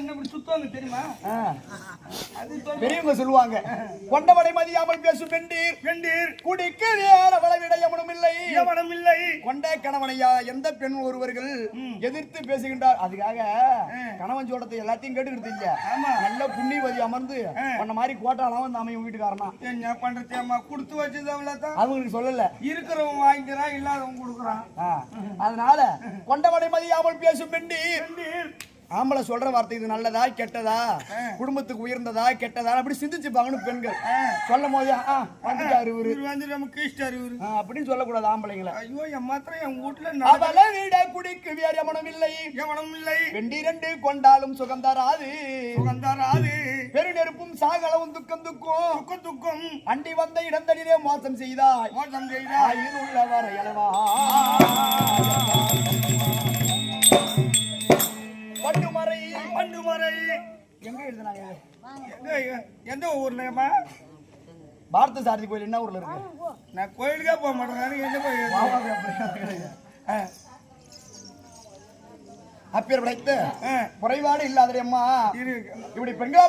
என்ன இப்படி சுத்துவாங்க தெரியுமா? பெரியவங்க சொல்லுவாங்க, கொண்டவனை மதியாமல் பேசும் பெண்டீர் பெண்டீர் குடிக்கு நேர வளவிட எவனும் இல்லை எவனும் இல்லை. கொண்ட கணவனையா எந்த பெண் ஒருவர்கள் எதிர்த்து பேசுகின்றார். அதுக்காக கணவன் சொல்றதை எல்லாத்தையும் கேட்டுக்கிட்டு இல்ல. நல்ல புண்ணியவதி அமர்ந்து பண்ண மாதிரி கோட்டாலாம் வந்து அமையும் வீட்டுக்காரனா என்ன பண்றது அம்மா? கொடுத்து வச்சது அவ்வளவுதான். அவங்களுக்கு சொல்லல, இருக்கிறவன் வாங்கிக்கிறான், இல்லாதவன் கொடுக்குறான். அதனால கொண்டவனை மதியாமல் பேசும் பெண்டீர் ஆம்பளை சொல்ற வார்த்தை இது நல்லதா கெட்டதா, குடும்பத்துக்கு உயர்ந்ததா கெட்டதா அப்படி சிந்திச்சுப்பாங்கன்னு பெண்கள் சொல்லும் போது வந்துட்டாரு இவரு வந்து நமக்கு இஷ்டம் இவரு அப்படின்னு சொல்லக்கூடாது ஆம்பளைங்களை. ஐயோ என் மாத்திரம் என் வீட்டுல வீட குடிக்கு வேறு எவனும் இல்லை எவனும் இல்லை. வெண்டிரண்டு கொண்டாலும் சுகந்தாராது சுகந்தாராது பெருநெருப்பும் சாகலவும் துக்கம் துக்கம் துக்கம் துக்கம் அண்டி வந்த இடந்தடிலே மோசம் செய்தாய் மோசம் செய்தாய் உள்ளவரை அளவா பண்டுமறை பண்டுமறை எங்க எழுதுனாங்க? எந்த ஊர்லமா? பாரத சாரதி கோயில் என்ன ஊர்ல இருக்கு? நான் கோயிலுக்கே போக மாட்டேன். எந்த கோயில்? அப்பேர் படைத்து குறைபாடு இல்லாத அம்மா இப்படி பெண்களா